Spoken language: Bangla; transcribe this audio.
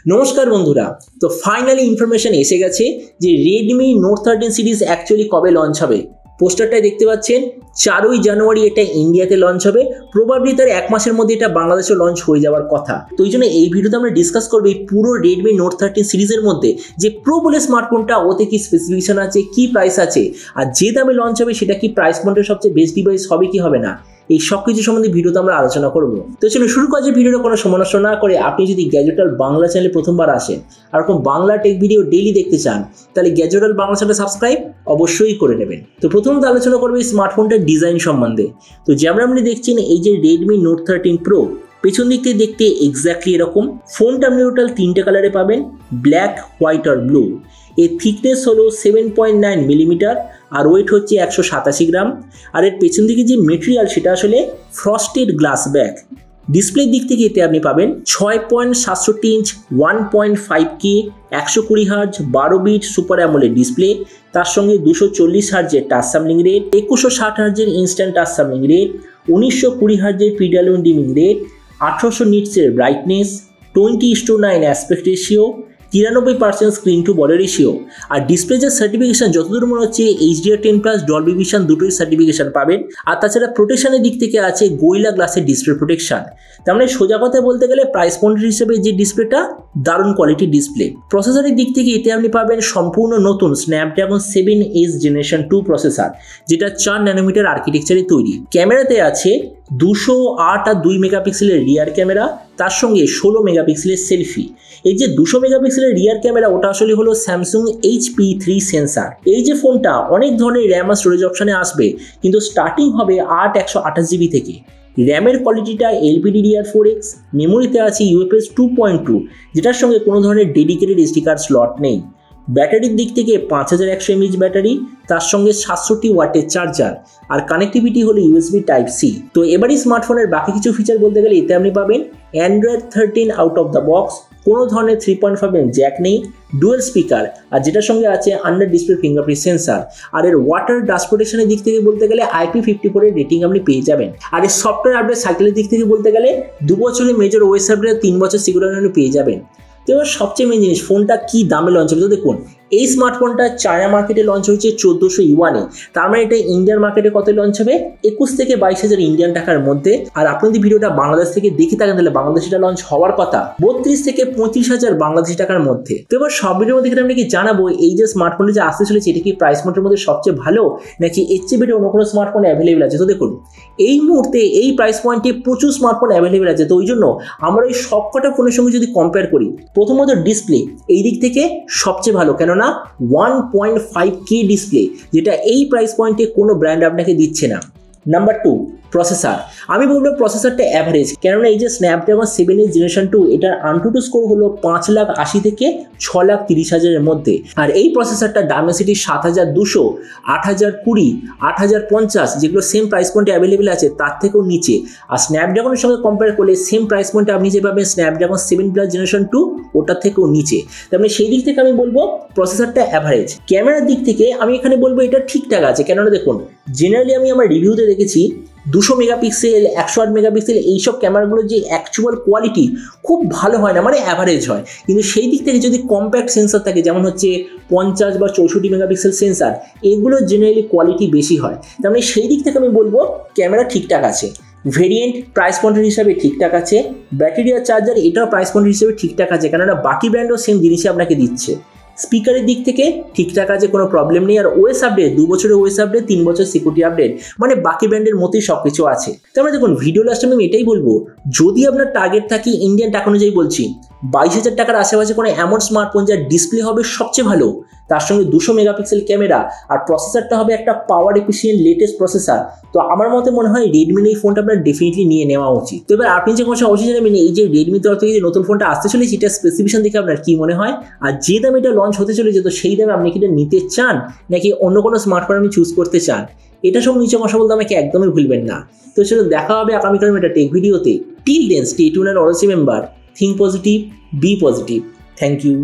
নমস্কার বন্ধুরা, তো ফাইনালি ইনফরমেশন এসে গেছে যে Redmi Note 13 সিরিজ অ্যাকচুয়ালি কবে লঞ্চ হবে। পোস্টারটাই দেখতে পাচ্ছেন 4ই জানুয়ারি এটা ইন্ডিয়াতে লঞ্চ হবে। প্রবাবলি তার এক মাসের মধ্যে এটা বাংলাদেশে লঞ্চ হয়ে যাওয়ার কথা। তো এই জন্য এই ভিডিওতে আমরা ডিসকাস করব এই পুরো Redmi Note 13 সিরিজের মধ্যে যে প্রো বলে স্মার্টফোনটা, ওতে কি স্পেসিফিকেশন আছে, কি প্রাইস আছে, আর যে দামে লঞ্চ হবে সেটা কি প্রাইস পয়েন্টের সবচেয়ে বেস্ট ডিভাইস হবে কি হবে না, এই সব কিছু সম্বন্ধে ভিডিওতে আমরা আলোচনা করব। তো চলুন শুরু করা যে ভিডিওটা কোনো সময় নষ্ট না করে, আপনি যদি গ্যাজেটাল বাংলা চ্যানেলে প্রথমবার আসেন আর এরকম বাংলা টেক ভিডিও ডেইলি দেখতে চান, তাহলে গ্যাজেটাল বাংলা চ্যানেলটা সাবস্ক্রাইব অবশ্যই করে নেবেন। তো প্রথমত আলোচনা করবো এই স্মার্টফোনটার ডিজাইন সম্বন্ধে। তো যেমন আপনি দেখছেন এই যে Redmi Note 13 Pro, পেছন দিক থেকে দেখতে এক্স্যাক্টলি এরকম। ফোনটা আপনি টোটাল 3টে কালারে পাবেন, ব্ল্যাক, হোয়াইট আর ব্লু। এর থিকনেস হলো 7.9 মিলিমিটার আর ওয়েট হচ্ছে 187 গ্রাম। আর এর পেছন দিকে যে মেটেরিয়াল সেটা আসলে ফ্রস্টেড গ্লাস ব্যাক। ডিসপ্লের দিক থেকে এতে আপনি পাবেন 6.67 inch 1.5K 120 hertz 12 bit super AMOLED display, তার সঙ্গে 240 হার্জের টাচ স্যাম্পলিং রেট, 2160 হার্জের ইনস্ট্যান্ট টাচ স্যাম্পলিং রেট, 1920 হার্জের পিডিএলএম ডিমিং রেট, 1800 নিটসের brightness, 20:9 aspect ratio, 93% screen to body ratio. আর ডিসপ্লে যে সার্টিফিকেশন যতদূর মনে হচ্ছে HDR10+ ডলবি ভিশন দুটোই সার্টিফিকেশন পাবেন। আর তাছাড়া প্রোটেকশনের দিক থেকে আছে গোরিলা গ্লাসের ডিসপ্লে প্রোটেকশন। তার মানে সোজা কথা বলতে গেলে প্রাইস পয়েন্ট হিসেবে যে ডিসপ্লেটা দারুণ কোয়ালিটির ডিসপ্লে। প্রসেসরের দিক থেকে এতে আপনি পাবেন সম্পূর্ণ নতুন স্ন্যাপড্রাগন 7S জেনারেশন 2 প্রসেসর, যেটা 4 ন্যানোমিটার আর্কিটেকচারে তৈরি। ক্যামেরাতে আছে 208 আর 2 মেগাপিক্সেলের রিয়ার ক্যামেরা, তার সঙ্গে 16 মেগাপিক্সেলের সেলফি। এই যে 200 মেগাপিক্সেলের রিয়ার ক্যামেরা, ওটা আসলে হলো স্যামসাং HP3 সেন্সার। এই যে ফোনটা অনেক ধরনের র্যাম আর স্টোরেজ অপশানে আসবে, কিন্তু স্টার্টিং হবে 128GB থেকে। র্যামের কোয়ালিটিটা LPDDR4X, মেমোরিতে আছে UFS 2.2, যেটার সঙ্গে কোনো ধরনের ডেডিকেটেড SD কার্ড স্লট নেই। ব্যাটারির দিক থেকে 5100 mAh ব্যাটারি, তার সঙ্গে 67 ওয়াটের চার্জার, আর কানেক্টিভিটি হলো USB Type-C। তো এবারই স্মার্টফোনের বাকি কিছু ফিচার বলতে গেলে এতে আপনি পাবেন Android 13 out of the box, কোনো ধরনের 3.5mm জ্যাক নেই, ডুয়েল স্পিকার, আর যেটার সঙ্গে আছে আন্ডার ডিসপ্লে ফিঙ্গারপ্রিন্ট সেন্সার। আর এর ওয়াটার ডাস্ট প্রোটেকশনের দিক থেকে বলতে গেলে IP54 এর রেটিং আপনি পেয়ে যাবেন। আর এর সফটওয়্যার আপডেট সাইকেলের দিক থেকে বলতে গেলে 2 বছরের মেজর ওএস আপডেট, 3 বছর সিকিউরিটি আপনি পেয়ে যাবেন। তো এবার সবচেয়ে মেন জিনিস, ফোনটা কি দামে লঞ্চ হবে। তো দেখুন, এই স্মার্টফোনটা চায়না মার্কেটে লঞ্চ হয়েছে 1400 ইউয়ানে। তার মানে এটা ইন্ডিয়ান মার্কেটে কত লঞ্চ হবে? 21 থেকে 22,000 ইন্ডিয়ান টাকার মধ্যে। আর আপনি যদি ভিডিওটা বাংলাদেশ থেকে দেখে থাকেন, তাহলে বাংলাদেশে এটা লঞ্চ হওয়ার কথা 32 থেকে 35,000 বাংলাদেশি টাকার মধ্যে। তো এবার সব ভিডিওর মধ্যে আমি কি জানাবো, এই যে স্মার্টফোনটা যে আসতে চলেছে এটা কি প্রাইস পয়েন্টের মধ্যে সবচেয়ে ভালো, নাকি এর চেয়ে বেটে অন্য কোনো স্মার্টফোন অ্যাভেলেবেল আছে। তো দেখুন, এই মুহূর্তে এই প্রাইস পয়েন্টে প্রচুর স্মার্টফোন অ্যাভেলেবেল আছে। তো ওই জন্য আমরা এই সবকটা ফোনের সঙ্গে যদি কম্পেয়ার করি, প্রথমত ডিসপ্লে এই দিক থেকে সবচেয়ে ভালো, কেননা 1.5K ডিসপ্লে, যেটা এই প্রাইস পয়েন্টে কোনো ব্র্যান্ড আপনাকে দিচ্ছে না। Number 2, processor. আমি বলবো প্রসেসরটা অ্যাভারেজ, কেননা এই যে স্ন্যাপড্রাগন 7S জেনারেশন 2, এটার AnTuTu স্কোর হলো 5,80,000 থেকে 6,30,000 মধ্যে। আর এই প্রসেসরটা ডায়মেনসিটি 7200, 8020, 8050, যেগুলো সেম প্রাইস পয়েন্টে অ্যাভেলেবেল আছে তার থেকেও নিচে। আর স্ন্যাপড্রাগনের সঙ্গে কম্পেয়ার করলে সেম প্রাইস পয়েন্টে আপনি যে পাবেন স্ন্যাপড্রাগন 7+ জেনারেশন 2, ওটার থেকেও নিচে। তার মানে সেই দিক থেকে আমি বলবো প্রসেসরটা অ্যাভারেজ। ক্যামেরার দিক থেকে আমি এখানে বলবো এটা ঠিকঠাক আছে, কেননা দেখুন জেনারেলি আমি আমার রিভিউতে দেখেছি 200 মেগাপিক্সেল 108 মেগাপিক্সেল এইসব ক্যামেরাগুলোর যে অ্যাকচুয়াল কোয়ালিটি খুব ভালো হয় না, মানে অ্যাভারেজ হয়। কিন্তু সেই দিক থেকে যদি কম্প্যাক্ট সেন্সার থাকে, যেমন হচ্ছে 50 বা 64 মেগাপিক্সেল সেন্সার, এগুলোর জেনারেলি কোয়ালিটি বেশি হয়। তার মানে সেই দিক থেকে আমি বলবো ক্যামেরা ঠিকঠাক আছে। ভেরিয়েন্ট প্রাইস পয়েন্টের হিসাবে ঠিকঠাক আছে। ব্যাটারি আর চার্জার এটাও প্রাইস পয়েন্ট হিসেবে ঠিকঠাক আছে, কেননা বাকি ব্র্যান্ডও সেম জিনিসই আপনাকে দিচ্ছে। স্পিকারের দিক থেকে ঠিকঠাক আছে, কোনো প্রবলেম নেই। আর ওএস আপডেট 2 বছরের ওএস আপডেট, 3 বছর সিকিউরিটি আপডেট, মানে বাকি ব্র্যান্ডের মতোই সব কিছু আছে। তারপরে দেখুন, ভিডিও লাস্টে আমি এটাই বলবো, যদি আপনার টার্গেট থাকে ইন্ডিয়ান টাকা অনুযায়ী বলছি 22,000 টাকার আশেপাশে কোনো এমন স্মার্টফোন যার ডিসপ্লে হবে সবচেয়ে ভালো, তার সঙ্গে 200 মেগাপিক্সেল ক্যামেরা, আর প্রসেসরটা হবে একটা পাওয়ার এফিসিয়েন্ট লেটেস্ট প্রসেসর, তো আমার মতে মনে হয় রেডমির এই ফোনটা আপনার ডেফিনেটলি নিয়ে নেওয়া উচিত। তো এবার আপনি যে কোনো অবশ্যই জানাবেন, এই যে রেডমির তরফ থেকে যে নতুন ফোনটা আসতে চলেছে, এটা স্পেসিফিকেশন দেখে আপনার কি মনে হয়, আর যে দামে এটা লঞ্চ হতে চলেছে তো সেই দামে আপনি কি এটা নিতে চান, নাকি অন্য কোনো স্মার্টফোন আপনি চুজ করতে চান। এটা সব নিচে কথা বলতে আমাকে একদমই ভুলবেন না। তো সেটা দেখা হবে আগামীকাল একটা টেক ভিডিওতে। Till then stay tuned and always remember, think positive, be positive. Thank you.